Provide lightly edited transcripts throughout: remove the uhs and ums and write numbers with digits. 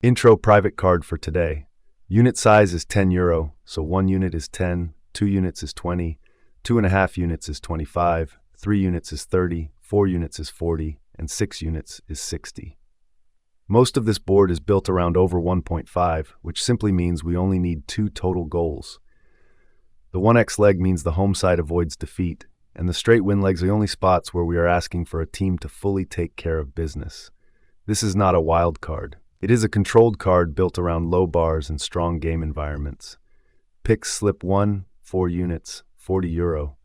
Intro private card for today. Unit size is €10, so 1 unit is 10, 2 units is 20, 2.5 units is 25, 3 units is 30, 4 units is 40, and 6 units is 60. Most of this board is built around over 1.5, which simply means we only need 2 total goals. The 1x leg means the home side avoids defeat, and the straight win legs are the only spots where we are asking for a team to fully take care of business. This is not a wild card. It is a controlled card built around low bars and strong game environments. Picks slip 1, 4 units, €40.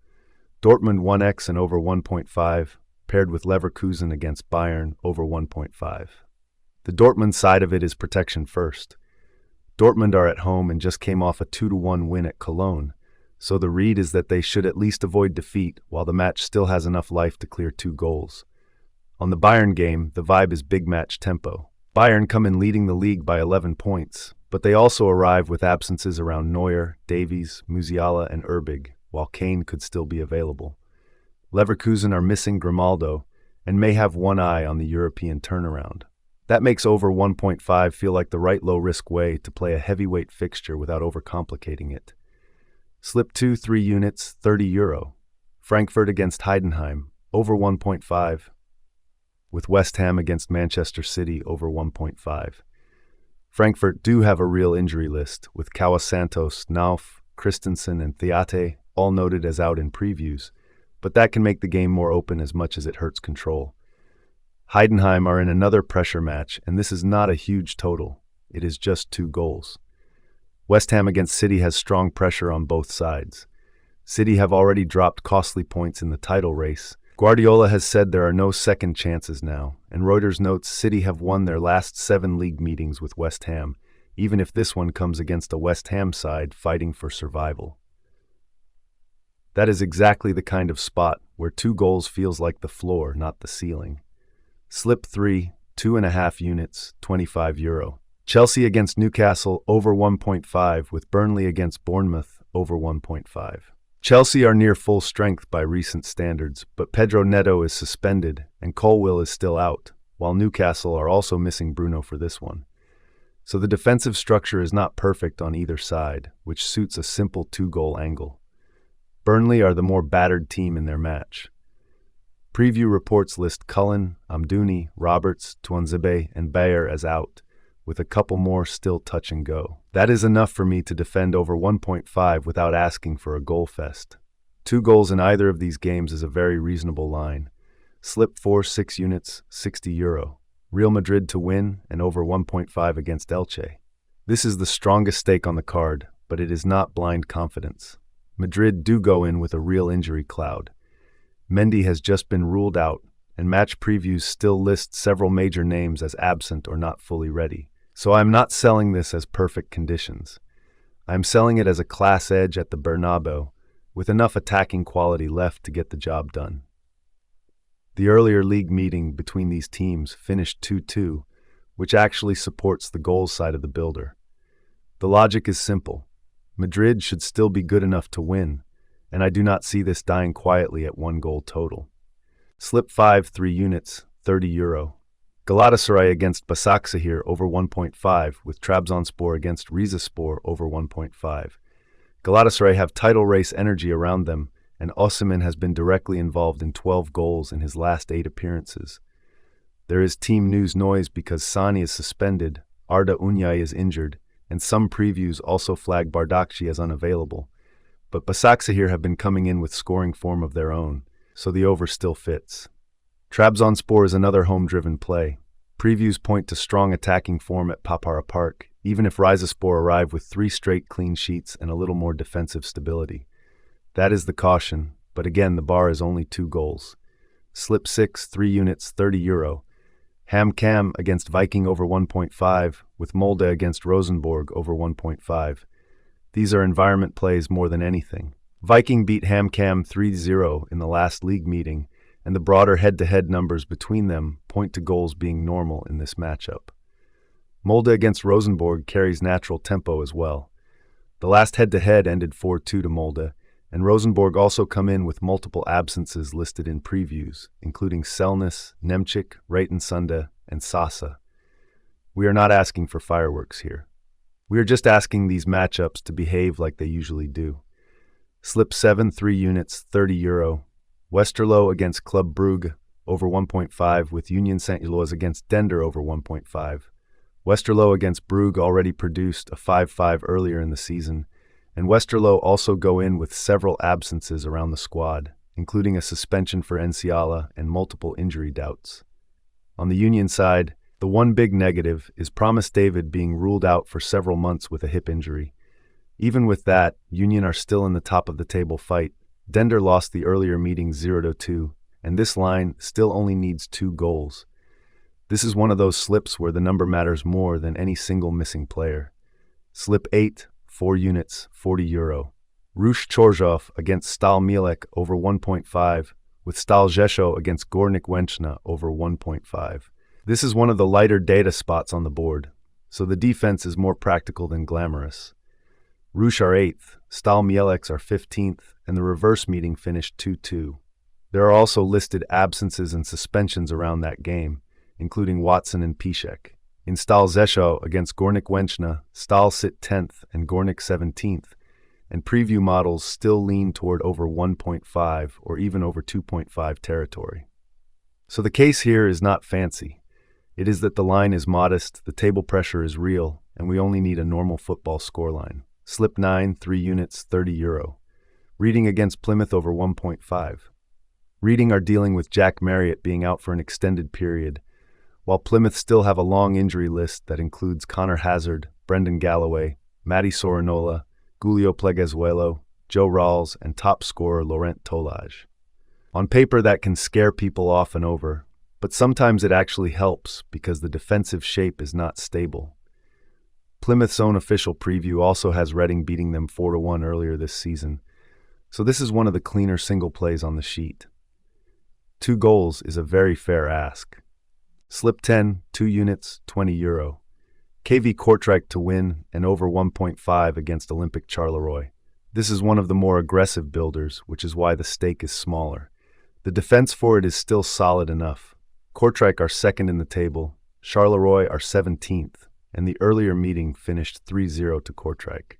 Dortmund 1x and over 1.5, paired with Leverkusen against Bayern over 1.5. The Dortmund side of it is protection first. Dortmund are at home and just came off a 2-1 win at Cologne, so the read is that they should at least avoid defeat while the match still has enough life to clear 2 goals. On the Bayern game, the vibe is big match tempo. Bayern come in leading the league by 11 points, but they also arrive with absences around Neuer, Davies, Musiala, and Erbig, while Kane could still be available. Leverkusen are missing Grimaldo and may have one eye on the European turnaround. That makes over 1.5 feel like the right low-risk way to play a heavyweight fixture without overcomplicating it. Slip 2, 3 units, €30. Frankfurt against Heidenheim, over 1.5. With West Ham against Manchester City over 1.5. Frankfurt do have a real injury list, with Kawa Santos, Nauf, Christensen, and Theate all noted as out in previews, but that can make the game more open as much as it hurts control. Heidenheim are in another pressure match, and this is not a huge total. It is just 2 goals. West Ham against City has strong pressure on both sides. City have already dropped costly points in the title race. Guardiola has said there are no second chances now, and Reuters notes City have won their last 7 league meetings with West Ham, even if this one comes against a West Ham side fighting for survival. That is exactly the kind of spot where 2 goals feels like the floor, not the ceiling. Slip 3, 2.5 units, €25. Chelsea against Newcastle over 1.5, with Burnley against Bournemouth over 1.5. Chelsea are near full strength by recent standards, but Pedro Neto is suspended and Colwill is still out, while Newcastle are also missing Bruno for this one. So the defensive structure is not perfect on either side, which suits a simple 2-goal angle. Burnley are the more battered team in their match. Preview reports list Cullen, Amdouni, Roberts, Tuanzebe, and Bayer as out, with a couple more still touch and go. That is enough for me to defend over 1.5 without asking for a goal fest. 2 goals in either of these games is a very reasonable line. Slip 4, 6 units, €60. Real Madrid to win and over 1.5 against Elche. This is the strongest stake on the card, but it is not blind confidence. Madrid do go in with a real injury cloud. Mendy has just been ruled out, and match previews still list several major names as absent or not fully ready. So I am not selling this as perfect conditions. I am selling it as a class edge at the Bernabeu, with enough attacking quality left to get the job done. The earlier league meeting between these teams finished 2-2, which actually supports the goals side of the builder. The logic is simple. Madrid should still be good enough to win, and I do not see this dying quietly at 1 goal total. Slip 5, 3 units, €30. Galatasaray against Başakşehir over 1.5, with Trabzonspor against Rizespor over 1.5. Galatasaray have title race energy around them, and Osimhen has been directly involved in 12 goals in his last 8 appearances. There is team news noise because Sani is suspended, Arda Unyay is injured, and some previews also flag Bardakci as unavailable. But Başakşehir have been coming in with scoring form of their own, so the over still fits. Trabzonspor is another home-driven play. Previews point to strong attacking form at Papara Park, even if Rizespor arrive with 3 straight clean sheets and a little more defensive stability. That is the caution, but again the bar is only 2 goals. Slip 6, 3 units, €30. HamKam against Viking over 1.5, with Molde against Rosenborg over 1.5. These are environment plays more than anything. Viking beat HamKam 3-0 in the last league meeting, and the broader head-to-head numbers between them point to goals being normal in this matchup. Molde against Rosenborg carries natural tempo as well. The last head-to-head ended 4-2 to Molde, and Rosenborg also come in with multiple absences listed in previews, including Selness, Nemchik, Rayton Sunda, and Sasa. We are not asking for fireworks here. We are just asking these matchups to behave like they usually do. Slip 7, 3 units, €30. Westerlo against Club Brugge, over 1.5, with Union Saint-Gilloise against Dender over 1.5. Westerlo against Brugge already produced a 5-5 earlier in the season, and Westerlo also go in with several absences around the squad, including a suspension for Enciala and multiple injury doubts. On the Union side, the one big negative is Promise David being ruled out for several months with a hip injury. Even with that, Union are still in the top of the table fight. Dender lost the earlier meeting 0-2, and this line still only needs 2 goals. This is one of those slips where the number matters more than any single missing player. Slip 8, 4 units, €40. Rush Chorzów against Stal Mielec over 1.5, with Stal Rzeszów against Górnik Łęczna over 1.5. This is one of the lighter data spots on the board, so the defense is more practical than glamorous. Rush are 8th, Stal Mielec are 15th, and the reverse meeting finished 2-2. There are also listed absences and suspensions around that game, including Watson and Piszek. In Stal Rzeszów against Górnik Łęczna, Stal sit 10th and Górnik 17th, and preview models still lean toward over 1.5 or even over 2.5 territory. So the case here is not fancy. It is that the line is modest, the table pressure is real, and we only need a normal football scoreline. Slip 9, 3 units, €30. Reading against Plymouth over 1.5. Reading are dealing with Jack Marriott being out for an extended period, while Plymouth still have a long injury list that includes Connor Hazard, Brendan Galloway, Matty Sorinola, Julio Pleguezuelo, Joe Rawls, and top scorer Laurent Tolage. On paper, that can scare people off and over, but sometimes it actually helps because the defensive shape is not stable. Plymouth's own official preview also has Reading beating them 4-1 earlier this season, so this is one of the cleaner single plays on the sheet. 2 goals is a very fair ask. Slip 10, 2 units, €20. KV Kortrijk to win and over 1.5 against Olympic Charleroi. This is one of the more aggressive builders, which is why the stake is smaller. The defense for it is still solid enough. Kortrijk are 2nd in the table, Charleroi are 17th, and the earlier meeting finished 3-0 to Kortrijk.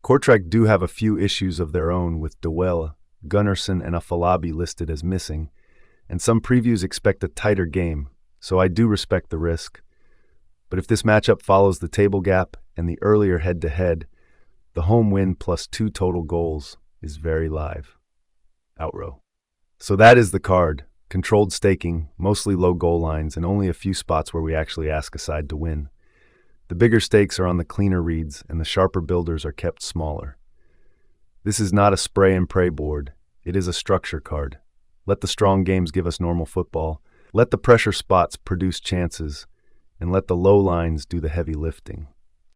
Kortrijk do have a few issues of their own with De Wel, Gunnarsson, and Afalabi listed as missing, and some previews expect a tighter game, so I do respect the risk. But if this matchup follows the table gap and the earlier head-to-head, the home win plus 2 total goals is very live. Outrow. So that is the card. Controlled staking, mostly low goal lines, and only a few spots where we actually ask a side to win. The bigger stakes are on the cleaner reads, and the sharper builders are kept smaller. This is not a spray-and-pray board. It is a structure card. Let the strong games give us normal football. Let the pressure spots produce chances, and let the low lines do the heavy lifting.